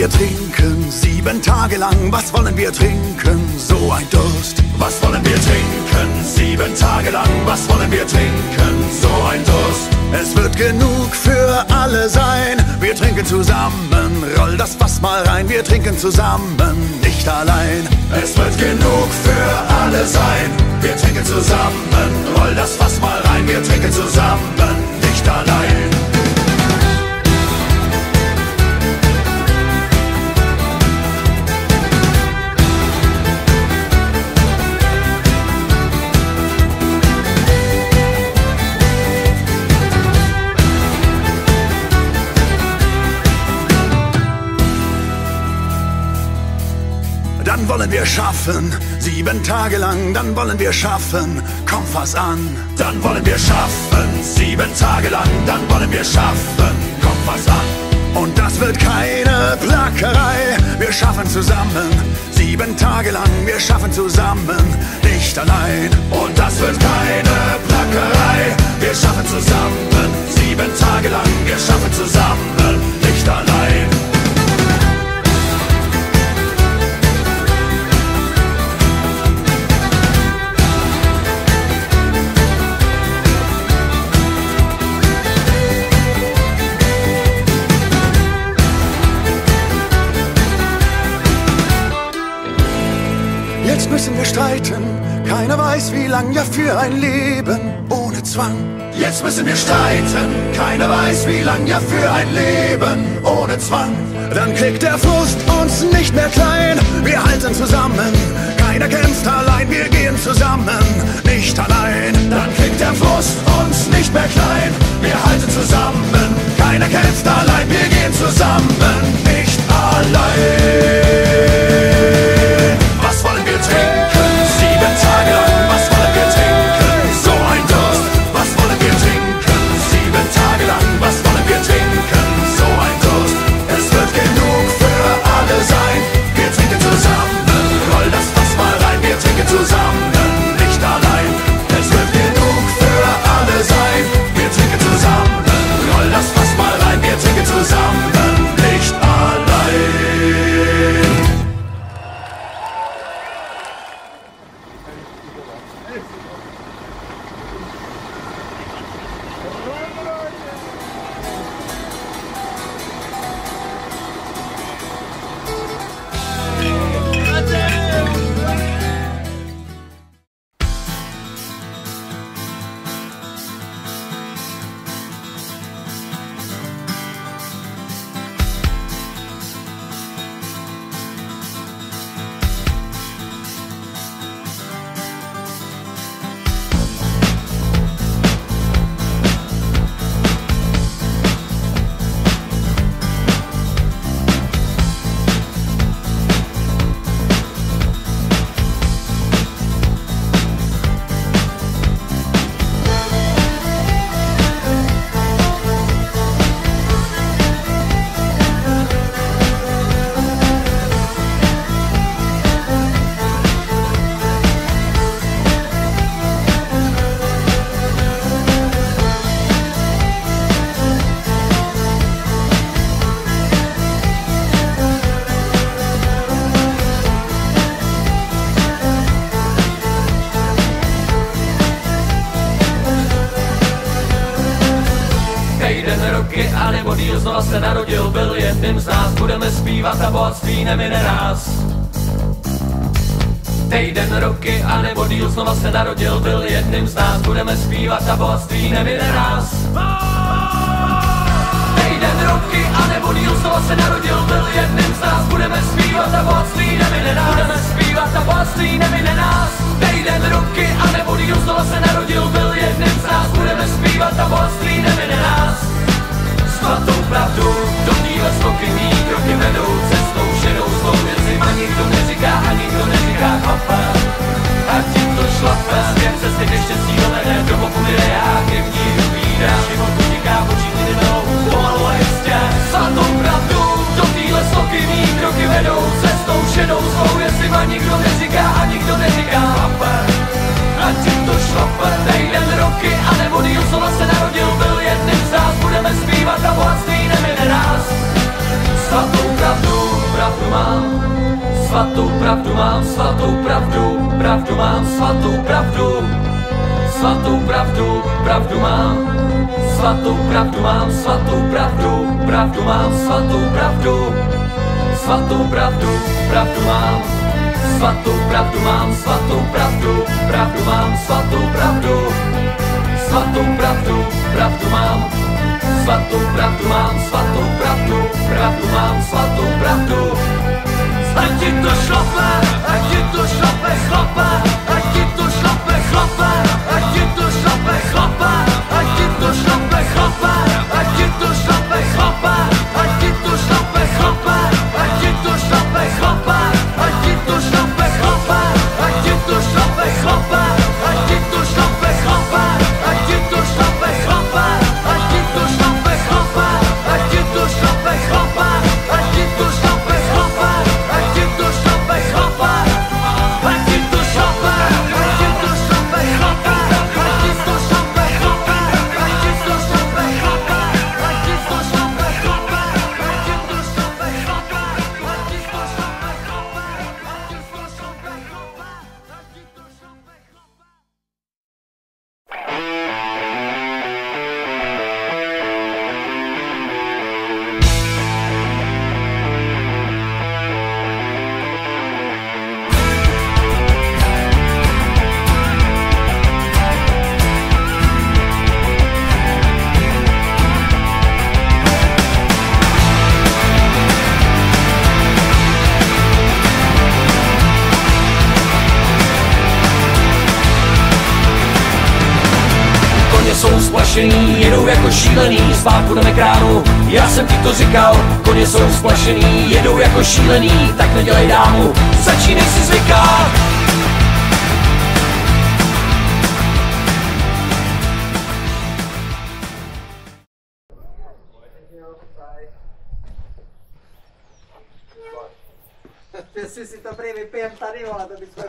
wir trinken? 7 Tage lang, was wollen wir trinken? So ein Durst. Was wollen wir trinken? 7 Tage lang, was wollen wir trinken? So ein Durst. Es wird genug für alle sein. Wir trinken zusammen, roll das Fass mal rein. Wir trinken zusammen, nicht allein. Es wird genug für alle sein. Wir trinken zusammen, roll das Fass mal rein. Wir trinken zusammen, nicht allein. Dann wollen wir schaffen, 7 Tage lang, dann wollen wir schaffen, komm fass an. Dann wollen wir schaffen, 7 Tage lang, dann wollen wir schaffen, komm fass an. Und das wird keine Plackerei, wir schaffen zusammen, 7 Tage lang, wir schaffen zusammen, nicht allein. Und das wird keine Plackerei, wir schaffen zusammen, 7 Tage lang, wir schaffen zusammen, nicht allein. Jetzt müssen wir streiten, keiner weiß wie lang, ja für ein Leben ohne Zwang. Jetzt müssen wir streiten, keiner weiß wie lang, ja für ein Leben ohne Zwang. Dann kriegt der Frust uns nicht mehr klein, wir halten zusammen, keiner kämpft allein, wir gehen zusammen, nicht allein. Dann kriegt der Frust uns nicht mehr klein, wir halten zusammen, keiner kämpft allein, wir gehen zusammen, nicht allein. Was wollen wir trinken? 7 Tage lang, was wollen wir trinken? So ein Durst. Was wollen wir trinken? 7 Tage lang, was wollen wir trinken? So ein Durst. Es wird genug für alle sein. Wir trinken zusammen, roll das Fass mal rein. Wir trinken zusammen, nicht allein. Es wird genug für alle sein. Wir trinken zusammen, roll das Fass mal rein. Wir trinken zusammen, nicht allein. Anebo díl, znova se narodil, byl jedním z nás. Budeme zpívat a bohatství nemine nás. Týden, roky, anebo díl, znova se narodil, byl jedním z nás. Budeme zpívat a bohatství nemine nás. Týden, roky, anebo díl, znova se narodil, byl jedním z nás. Budeme zpívat a bohatství nemine nás. Budeme zpívat a bohatství nemine nás. Týden, roky, anebo díl, znova se narodil, byl jedním z nás. Budeme zpívat a bohatství nemine nás. Svatou pravdu, do téhle stoky mý kroky vedou cestou šedou svou věci. A nikdo neříká, a nikdo neříká chlapa. A tím to šlape, svět cesty ke štěstí dovede, do boku mi reáky v ní ubídá. Život utíká, počít jdou, pomalu a jistě. Svatou pravdu, do téhle stoky mý kroky vedou cestou šedou svou věci. A nikdo neříká, pravdu mám, svatou pravdu, pravdu mám, svatou pravdu, svatou pravdu, pravdu mám, svatou pravdu mám, svatou pravdu, pravdu mám, svatou pravdu, svatou pravdu, pravdu mám, svatou pravdu mám, svatou pravdu, pravdu mám, svatou pravdu, svatou pravdu, pravdu mám, svatou pravdu mám, svatou pravdu, pravdu mám, svatou pravdu. Ať ti to šlape, ať ti to šlape, chlape, ať ti to šlape, chlape, ať ti to šlape, chlape, ať ti to šlape, chlape, ať ti to šlape, chlape, ať ti to šlape, chlape, ať ti to šlape, chlape, ať ti to šlape, chlape, ať ti to šlape, chlape, ať ti to šlape, chlape, ať ti to šlape, chlape, ať ti to šlape, chlape, ať ti to šlape, chlape, ať ti to šlape, chlape, ať ti to šlape, chlape, ať ti to šlape, ať ti to šlape, chlape, ať ti to šlape, chlape, ať ti to šlape, chlape, ať ti to šlape, chlape, ať ti to šlape, chlape, ať ti to šlape, chlape, ať ti to šlape, chlape, ať ti to šlape, chlape. Koně jsou splašený, jedou jako šílený, spát půjdeme kránu, já jsem ti to říkal. Koně jsou splašený, jedou jako šílený, tak nedělej dámu, začínej si zvykat. Jestli si to prý vypijem tady, vole, to bychom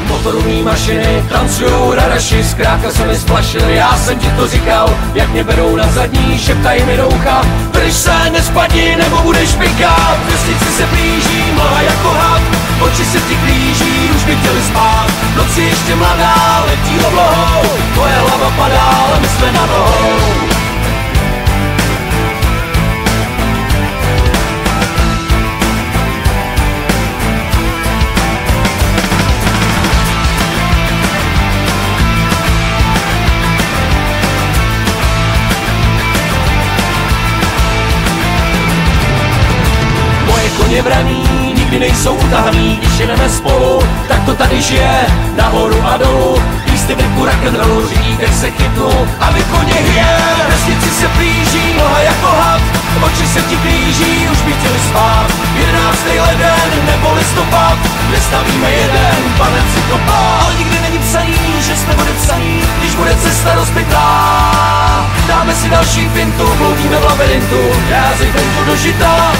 Motorový mašiny tancujou radaši, zkrátka se mi splašili, já jsem ti to říkal. Jak mě berou na zadní, šeptají mi do ucha, drž se, nespadni, nebo budeš pikat. Vesnici se blíží, mlha jako had, oči se ti klíží, už by chtěli spát. V noci ještě mladá, letí oblohou, tvoje hlava padá, ale my jsme na nohou. Koně braní, nikdy nejsou utahaný, když jedeme spolu, tak to tady žije, nahoru a dolů, písty vrku rock'n'rollu, řidítek se chytnu a vy koně hije. Vesnici se blíží, mlha jako had, oči se ti blíží, už by chtěli spát. 11. leden nebo listopad, nestavíme jeden, panem si kopá. Ale nikdy není psaný, že jsme odepsaný, když bude cesta rozbitá. Dáme si další fintu, bloudíme v labirintu, já si fintu do žita.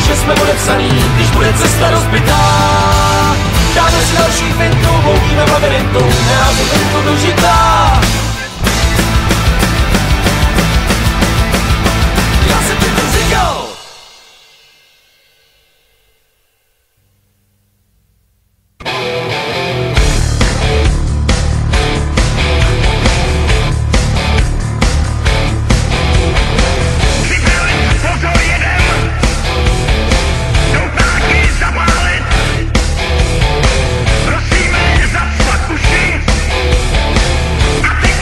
Že jsme podepsaný, když bude cesta rozbitá. Dáme si další fintu, bloudíme v labirintu, nehází fintu do žita. Já jsem ti to říkal. Prosíme, zapsat uši. A teď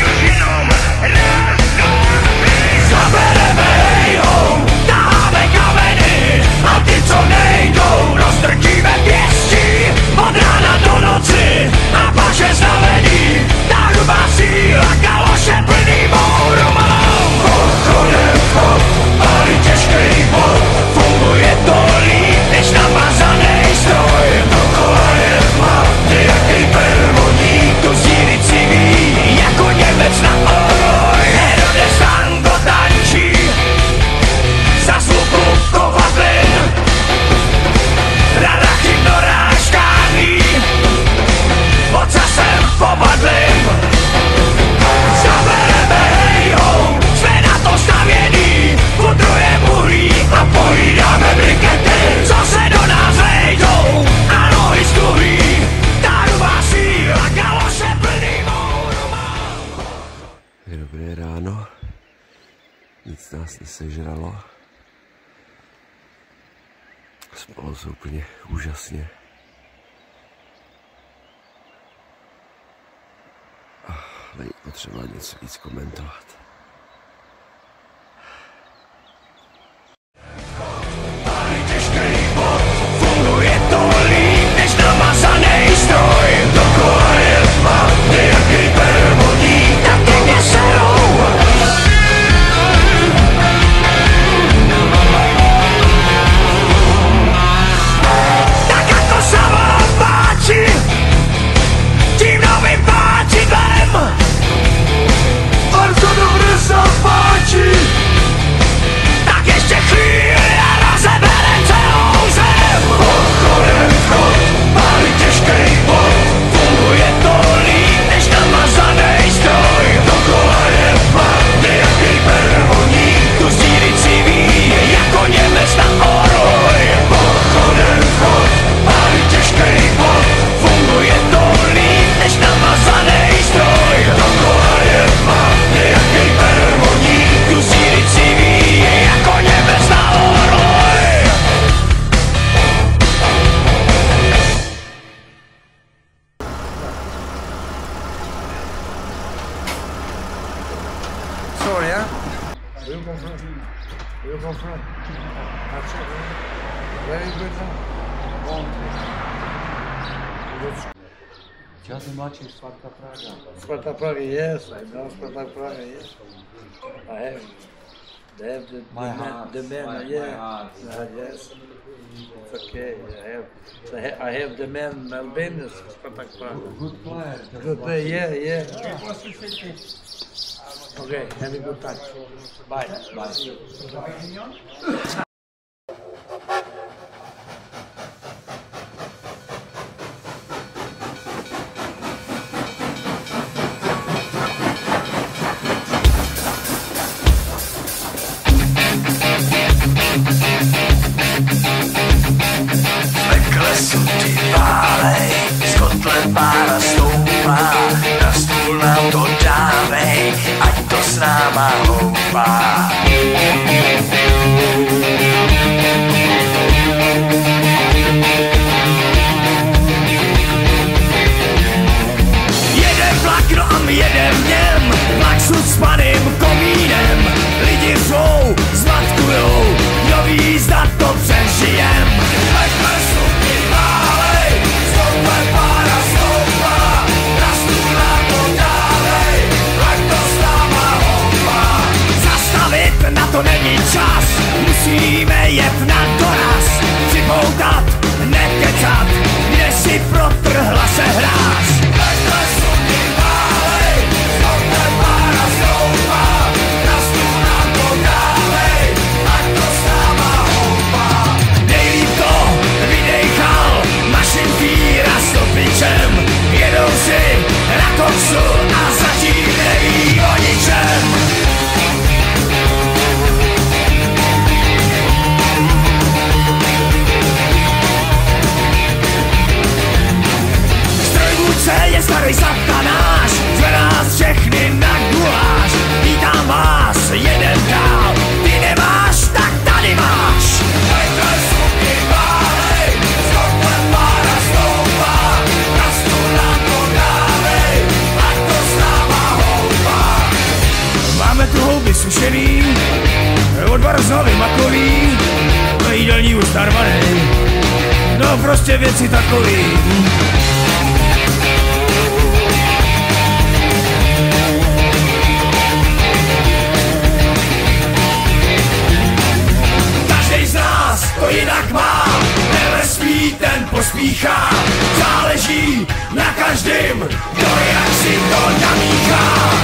vyzeralo. Spalo se úplně úžasně. Není potřeba něco víc komentovat. Funguje to líp než namazanej stroj. Dokola je tma, nějakej pervodík, taky mě serou. Tak jako se vám páči, tím novým páčidlem. Bardzo dobře se páči, tak ještě chvíli a rozebere celou zem. Chodem vchod, pálí těžkej bod, funguje to líp než namazanej stroj. Dokola je tma, nějakej pervoník, tu zdílicí víje jako Němec na orloj. Chodem vchod, pálí těžkej bod, funguje to líp než namazanej stroj. Dokola je tma, nějakej pervoník, tu zdílicí víje jako Němec na orloj. Sorry, yeah? Where you come from? Where you come from? That's it. Where you go from? Já jsem mladší, Sparta Praga. Sparta Praga, yes, I know Sparta Praga, yes. I have. They have the men, yeah. Yes. It's okay. I have the men Albinus, Sparta Praga. Good player. Good play, yeah. Okay, have a good time. Bye. Klesu ti válej, z kotle pára stoupá, na stůl nám to dávej, ať to s náma houpá. Jedem vlak, no a my jedem v něm, vlak s ucpaným komínem, lidi řvou, zmatkujou, kdo ví, zda to přežijem. Ať klesu ti válej, z kotle pára stoupá, na stůl nám to dávej, ať to s náma houpá. Zastavit na to není čas, musíme jet na doraz, připoutat, nekecat, kde si protrhla se hráz. Ať klesu ti válej, z kotle pára stoupá, na stůl nám to dávej, ať to s náma houpá. Nejlíp to vydejchal Mašin Fíra s topičem, jedou si na koksu a zatím neví o ničem. Strojvůdce je starý satanáš, zve nás všechny na guláš. Vítám vás, jedem dál, ty nemáš, tak tady máš. Ať klesu ti válej, z kotle pára stoupá, na stůl nám to dávej, ať to s náma houpá. Máme tu houby sušený, odvar znovy makový, jídelní ustarvaný, no prostě věci takový. Každej z nás to jinak má, never spí, ten pospíchá, záleží na každým, kdo jak si to namíchá.